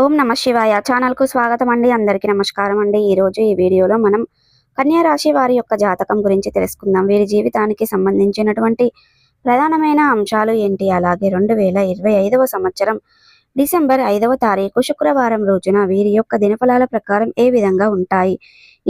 ఓం నమ శివాయ ఛానల్కు స్వాగతం అండి. అందరికీ నమస్కారం అండి. ఈరోజు ఈ వీడియోలో మనం కన్యా రాశి వారి యొక్క జాతకం గురించి తెలుసుకుందాం. వీరి జీవితానికి సంబంధించినటువంటి ప్రధానమైన అంశాలు ఏంటి, అలాగే 2025వ సంవత్సరం డిసెంబర్ 5వ తారీఖు శుక్రవారం రోజున వీరి యొక్క దినఫలాల ప్రకారం ఏ విధంగా ఉంటాయి.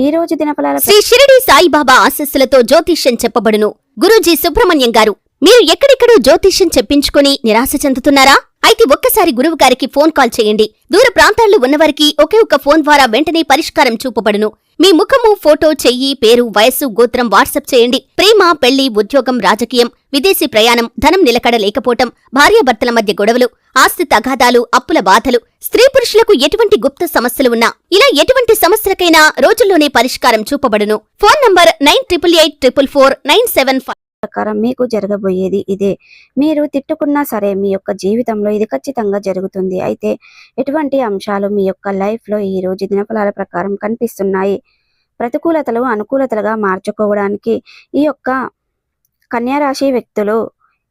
ఈ రోజు దినఫలాల శ్రీ షిరిడి సాయిబాబా ఆశీస్సులతో జ్యోతిష్యం చెప్పబడును. గురూజీ సుబ్రహ్మణ్యం గారు, మీరు ఎక్కడెక్కడో జ్యోతిష్యం చెప్పించుకుని నిరాశ చెందుతున్నారా? అయితే ఒక్కసారి గురువు గారికి ఫోన్ కాల్ చేయండి. దూర ప్రాంతాల్లో ఉన్నవారికి ఒకే ఒక్క ఫోన్ ద్వారా వెంటనే పరిష్కారం చూపబడును. మీ ముఖము, ఫోటో, చెయ్యి, పేరు, వయస్సు, గోత్రం వాట్సాప్ చేయండి. ప్రేమ, పెళ్లి, ఉద్యోగం, రాజకీయం, విదేశీ ప్రయాణం, ధనం నిలకడ లేకపోవటం, భార్యాభర్తల మధ్య గొడవలు, ఆస్తి తగాదాలు, అప్పుల బాధలు, స్త్రీ పురుషులకు ఎటువంటి గుప్త సమస్యలు ఉన్నా ఇలా ఎటువంటి సమస్యలకైనా రోజుల్లోనే పరిష్కారం చూపబడును. ఫోన్ నంబర్ 9888444975 ప్రకారం మీకు జరగబోయేది ఇదే. మీరు తిట్టుకున్నా సరే మీ యొక్క జీవితంలో ఇది ఖచ్చితంగా జరుగుతుంది. అయితే ఎటువంటి అంశాలు మీ యొక్క లైఫ్లో ఈ రోజు దినఫలాల ప్రకారం కనిపిస్తున్నాయి, ప్రతికూలతలు అనుకూలతలుగా మార్చుకోవడానికి ఈ యొక్క కన్యారాశి వ్యక్తులు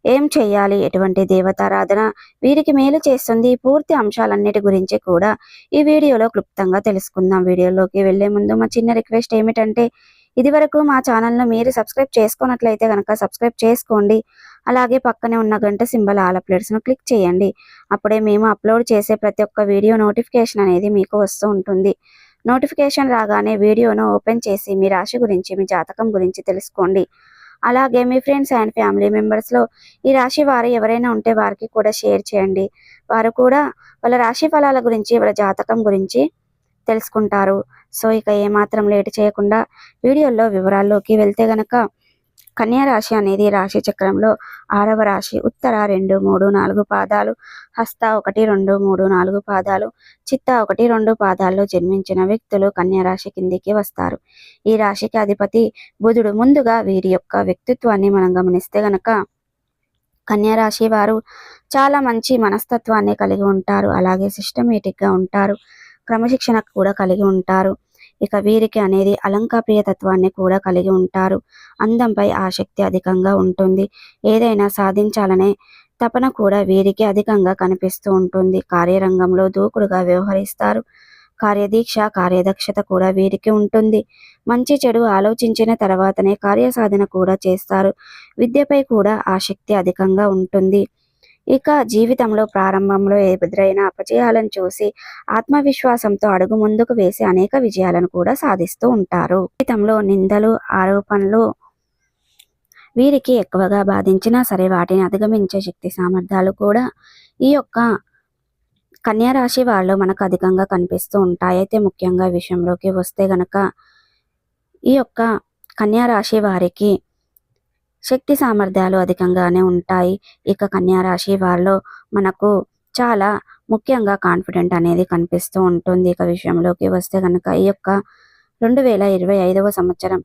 ఏం చేయాలి, ఎటువంటి దేవతారాధన వీరికి మేలు చేస్తుంది, పూర్తి అంశాలన్నిటి గురించి కూడా ఈ వీడియోలో క్లుప్తంగా తెలుసుకుందాం. వీడియోలోకి వెళ్లే ముందు మా చిన్న రిక్వెస్ట్ ఏమిటంటే, ఇదివరకు మా ఛానల్ను మీరు సబ్స్క్రైబ్ చేసుకున్నట్లయితే కనుక సబ్స్క్రైబ్ చేసుకోండి. అలాగే పక్కనే ఉన్న గంట సింబల్ ఆల్ అప్డేట్స్ను క్లిక్ చేయండి. అప్పుడే మేము అప్లోడ్ చేసే ప్రతి ఒక్క వీడియో నోటిఫికేషన్ అనేది మీకు వస్తూ ఉంటుంది. నోటిఫికేషన్ రాగానే వీడియోను ఓపెన్ చేసి మీ రాశి గురించి, మీ జాతకం గురించి తెలుసుకోండి. అలాగే మీ ఫ్రెండ్స్ అండ్ ఫ్యామిలీ మెంబర్స్లో ఈ రాశి వారు ఎవరైనా ఉంటే వారికి కూడా షేర్ చేయండి. వారు కూడా వాళ్ళ రాశి ఫలాల గురించి, వాళ్ళ జాతకం గురించి తెలుసుకుంటారు. సో ఇక ఏమాత్రం లేట్ చేయకుండా వీడియోలో వివరాల్లోకి వెళ్తే గనక, కన్యా రాశి అనేది రాశి చక్రంలో 6వ రాశి. ఉత్తర 2, 3, 4 పాదాలు, హస్త 1, 2, 3, 4 పాదాలు, చిత్త 1, 2 పాదాల్లో జన్మించిన వ్యక్తులు కన్యా రాశి కిందికి వస్తారు. ఈ రాశికి అధిపతి బుధుడు. ముందుగా వీరి యొక్క వ్యక్తిత్వాన్ని మనం గమనిస్తే గనక, కన్యా రాశి వారు చాలా మంచి మనస్తత్వాన్ని కలిగి ఉంటారు. అలాగే సిస్టమేటిక్గా ఉంటారు, క్రమశిక్షణ కూడా కలిగి ఉంటారు. ఇక వీరికి అనేది అలంకాప్రియతత్వాన్ని కూడా కలిగి ఉంటారు. అందంపై ఆసక్తి అధికంగా ఉంటుంది. ఏదైనా సాధించాలనే తపన కూడా వీరికి అధికంగా కనిపిస్తూ ఉంటుంది. కార్యరంగంలో దూకుడుగా వ్యవహరిస్తారు. కార్యదీక్ష, కార్యదక్షత కూడా వీరికి ఉంటుంది. మంచి చెడు ఆలోచించిన తర్వాతనే కార్యసాధన కూడా చేస్తారు. విద్యపై కూడా ఆసక్తి అధికంగా ఉంటుంది. ఇక జీవితంలో ప్రారంభంలో ఎదురైన అపజయాలను చూసి ఆత్మవిశ్వాసంతో అడుగు ముందుకు వేసి అనేక విజయాలను కూడా సాధిస్తూ ఉంటారు. జీవితంలో నిందలు, ఆరోపణలు వీరికి ఎక్కువగా బాధించినా సరే వాటిని అధిగమించే శక్తి సామర్థ్యాలు కూడా ఈ యొక్క కన్యా రాశి వాళ్ళు మనకు అధికంగా కనిపిస్తూ ఉంటాయి. అయితే ముఖ్యంగా విషయంలోకి వస్తే గనక, ఈ యొక్క కన్యా రాశి వారికి శక్తి సామర్థ్యాలు అధికంగానే ఉంటాయి. ఇక కన్యా రాశి వారిలో మనకు చాలా ముఖ్యంగా కాన్ఫిడెంట్ అనేది కనిపిస్తూ ఉంటుంది. ఇక విషయంలోకి వస్తే కనుక, ఈ యొక్క 2025వ సంవత్సరం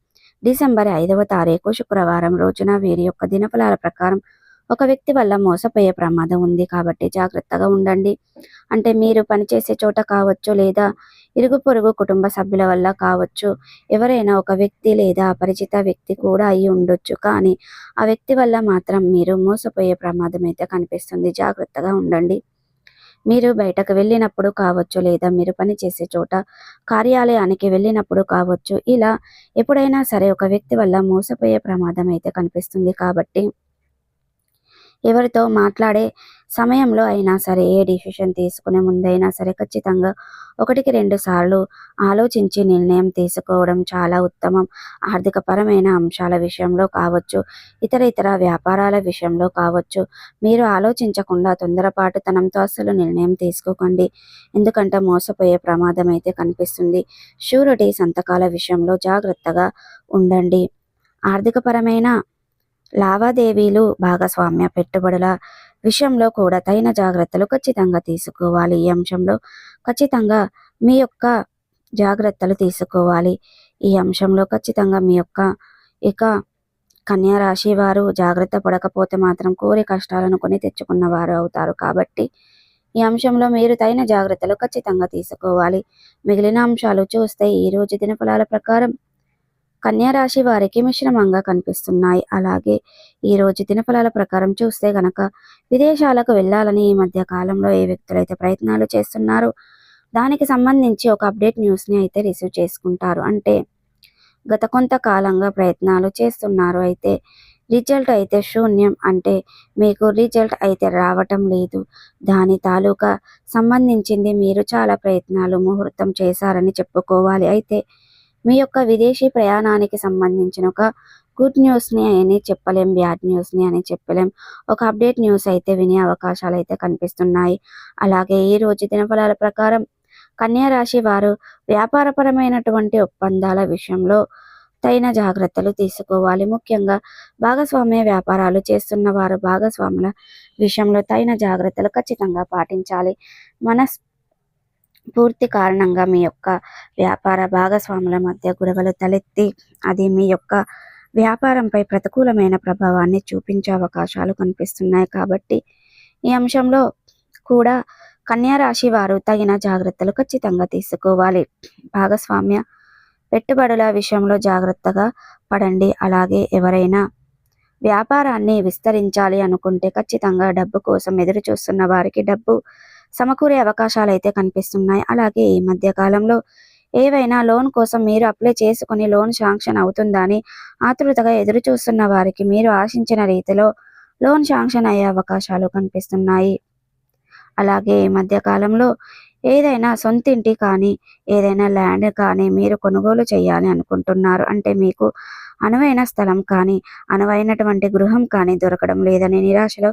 డిసెంబర్ 5వ తారీఖు శుక్రవారం రోజున వీరి యొక్క దినఫలాల ప్రకారం ఒక వ్యక్తి వల్ల మోసపోయే ప్రమాదం ఉంది. కాబట్టి జాగ్రత్తగా ఉండండి. అంటే మీరు పనిచేసే చోట కావచ్చు, లేదా ఇరుగు పొరుగు కుటుంబ సభ్యుల వల్ల కావచ్చు, ఎవరైనా ఒక వ్యక్తి లేదా అపరిచిత వ్యక్తి కూడా అయి ఉండొచ్చు. కానీ ఆ వ్యక్తి వల్ల మాత్రం మీరు మోసపోయే ప్రమాదం అయితే కనిపిస్తుంది. జాగ్రత్తగా ఉండండి. మీరు బయటకు వెళ్ళినప్పుడు కావచ్చు, లేదా మీరు పనిచేసే చోట కార్యాలయానికి వెళ్ళినప్పుడు కావచ్చు, ఇలా ఎప్పుడైనా సరే ఒక వ్యక్తి వల్ల మోసపోయే ప్రమాదం అయితే కనిపిస్తుంది. కాబట్టి ఎవరితో మాట్లాడే సమయంలో అయినా సరే, ఏ డిసిషన్ తీసుకునే ముందైనా సరే ఖచ్చితంగా 1-2 సార్లు ఆలోచించి నిర్ణయం తీసుకోవడం చాలా ఉత్తమం. ఆర్థికపరమైన అంశాల విషయంలో కావచ్చు, ఇతర వ్యాపారాల విషయంలో కావచ్చు, మీరు ఆలోచించకుండా తొందరపాటుతనంతో అస్సలు నిర్ణయం తీసుకోకండి. ఎందుకంటే మోసపోయే ప్రమాదం అయితే కనిపిస్తుంది. షూరిటీ సంతకాల విషయంలో జాగ్రత్తగా ఉండండి. ఆర్థికపరమైన లావాదేవీలు, భాగస్వామ్య పెట్టుబడుల విషయంలో కూడా తగిన జాగ్రత్తలు ఖచ్చితంగా తీసుకోవాలి. ఈ అంశంలో ఖచ్చితంగా మీ యొక్క జాగ్రత్తలు తీసుకోవాలి. ఈ అంశంలో ఖచ్చితంగా మీ యొక్క ఇక కన్యా రాశి వారు జాగ్రత్త పడకపోతే మాత్రం కోరి కష్టాలను కొని తెచ్చుకున్న వారు అవుతారు. కాబట్టి ఈ అంశంలో మీరు తగిన జాగ్రత్తలు ఖచ్చితంగా తీసుకోవాలి. మిగిలిన అంశాలు చూస్తే ఈ రోజు దినఫలాల ప్రకారం కన్యా రాశి వారికి మిశ్రమంగా కనిపిస్తున్నాయి. అలాగే ఈ రోజు దినఫలాల ప్రకారం చూస్తే గనక, విదేశాలకు వెళ్ళాలని ఈ మధ్య కాలంలో ఏ వ్యక్తులైతే ప్రయత్నాలు చేస్తున్నారో దానికి సంబంధించి ఒక అప్డేట్ న్యూస్ని అయితే రిసీవ్ చేసుకుంటారు. అంటే గత కొంతకాలంగా ప్రయత్నాలు చేస్తున్నారు. అయితే రిజల్ట్ అయితే శూన్యం. అంటే మీకు రిజల్ట్ అయితే రావటం లేదు. దాని తాలూకా సంబంధించింది మీరు చాలా ప్రయత్నాలు ముహూర్తం చేశారని చెప్పుకోవాలి. అయితే మీ యొక్క విదేశీ ప్రయాణానికి సంబంధించిన ఒక గుడ్ న్యూస్ని అని చెప్పలేం, బ్యాడ్ న్యూస్ని అని చెప్పలేం. ఒక అప్డేట్ న్యూస్ అయితే వినే అవకాశాలు అయితే కనిపిస్తున్నాయి. అలాగే ఈ రోజు దినఫలాల ప్రకారం కన్యా రాశి వారు వ్యాపారపరమైనటువంటి ఒప్పందాల విషయంలో తగిన జాగ్రత్తలు తీసుకోవాలి. ముఖ్యంగా భాగస్వామ్య వ్యాపారాలు చేస్తున్న వారు భాగస్వాముల విషయంలో తగిన జాగ్రత్తలు ఖచ్చితంగా పాటించాలి. పూర్తి కారణంగా మీ యొక్క వ్యాపార భాగస్వాముల మధ్య గొడవలు తలెత్తి అది మీ యొక్క వ్యాపారంపై ప్రతికూలమైన ప్రభావాన్ని చూపించే అవకాశాలు కనిపిస్తున్నాయి. కాబట్టి ఈ అంశంలో కూడా కన్యా రాశి వారు తగిన జాగ్రత్తలు ఖచ్చితంగా తీసుకోవాలి. భాగస్వామ్య పెట్టుబడుల విషయంలో జాగ్రత్తగా పడండి. అలాగే ఎవరైనా వ్యాపారాన్ని విస్తరించాలి అనుకుంటే ఖచ్చితంగా డబ్బు కోసం ఎదురు చూస్తున్న వారికి డబ్బు సమకూరే అవకాశాలు అయితే కనిపిస్తున్నాయి. అలాగే ఈ మధ్య కాలంలో ఏవైనా లోన్ కోసం మీరు అప్లై చేసుకుని లోన్ శాంక్షన్ అవుతుందని ఆతృతగా ఎదురు చూస్తున్న వారికి మీరు ఆశించిన రీతిలో లోన్ శాంక్షన్ అయ్యే అవకాశాలు కనిపిస్తున్నాయి. అలాగే ఈ మధ్య కాలంలో ఏదైనా సొంతింటి కానీ ఏదైనా ల్యాండ్ కానీ మీరు కొనుగోలు చేయాలి అనుకుంటున్నారు. అంటే మీకు అనువైన స్థలం కానీ అనువైనటువంటి గృహం కానీ దొరకడం లేదని నిరాశలో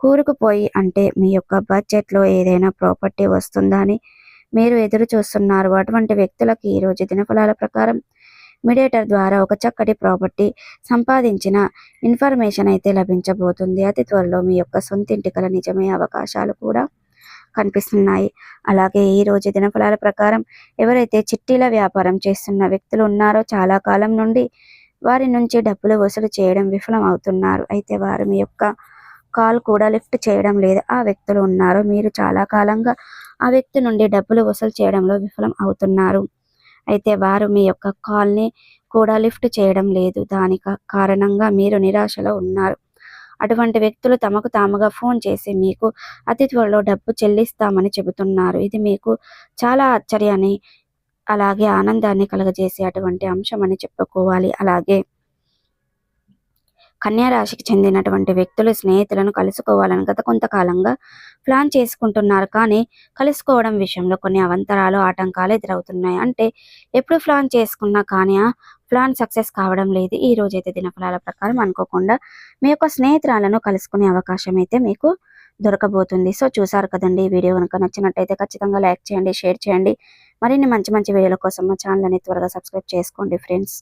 కూరుకుపోయి, అంటే మీ యొక్క బడ్జెట్లో ఏదైనా ప్రాపర్టీ వస్తుందా అని మీరు ఎదురు చూస్తున్నారు. అటువంటి వ్యక్తులకి ఈరోజు దినఫలాల ప్రకారం మీడియేటర్ ద్వారా ఒక చక్కటి ప్రాపర్టీ సంపాదించిన ఇన్ఫర్మేషన్ అయితే లభించబోతుంది. అతి త్వరలో మీ యొక్క సొంతింటి కల నిజమయ్యే అవకాశాలు కూడా కనిపిస్తున్నాయి. అలాగే ఈ రోజు దినఫలాల ప్రకారం ఎవరైతే చిట్టీల వ్యాపారం చేస్తున్న వ్యక్తులు ఉన్నారో చాలా కాలం నుండి వారి నుంచి డబ్బులు వసూలు చేయడం విఫలం అవుతున్నారు. అయితే వారు మీ యొక్క కాల్ కూడా లిఫ్ట్ చేయడం లేదు. ఆ వ్యక్తులు ఉన్నారు. మీరు చాలా కాలంగా ఆ వ్యక్తి నుండి డబ్బులు వసూలు చేయడంలో విఫలం అవుతున్నారు. అయితే వారు మీ యొక్క కాల్ని కూడా లిఫ్ట్ చేయడం లేదు. దానికి కారణంగా మీరు నిరాశలో ఉన్నారు. అటువంటి వ్యక్తులు తమకు తాముగా ఫోన్ చేసి మీకు అతి త్వరలో డబ్బు చెల్లిస్తామని చెబుతున్నారు. ఇది మీకు చాలా ఆశ్చర్యాన్ని అలాగే ఆనందాన్ని కలగజేసే అటువంటి అంశం అని చెప్పుకోవాలి. అలాగే కన్యా రాశికి చెందినటువంటి వ్యక్తులు స్నేహితులను కలుసుకోవాలని గత కొంతకాలంగా ప్లాన్ చేసుకుంటున్నారు. కానీ కలుసుకోవడం విషయంలో కొన్ని అవంతరాలు ఆటంకాలు ఎదురవుతున్నాయి. అంటే ఎప్పుడు ప్లాన్ చేసుకున్నా కానీ ఆ ప్లాన్ సక్సెస్ కావడం లేదు. ఈ రోజైతే దినఫలాల ప్రకారం అనుకోకుండా మీ యొక్క స్నేహితురాలను కలుసుకునే అవకాశం అయితే మీకు దొరకబోతుంది. సో చూసారు కదండి. ఈ వీడియో కనుక నచ్చినట్టయితే ఖచ్చితంగా లైక్ చేయండి, షేర్ చేయండి. మరిన్ని మంచి మంచి వీడియోల కోసం మా ఛానల్ ని త్వరగా సబ్స్క్రైబ్ చేసుకోండి ఫ్రెండ్స్.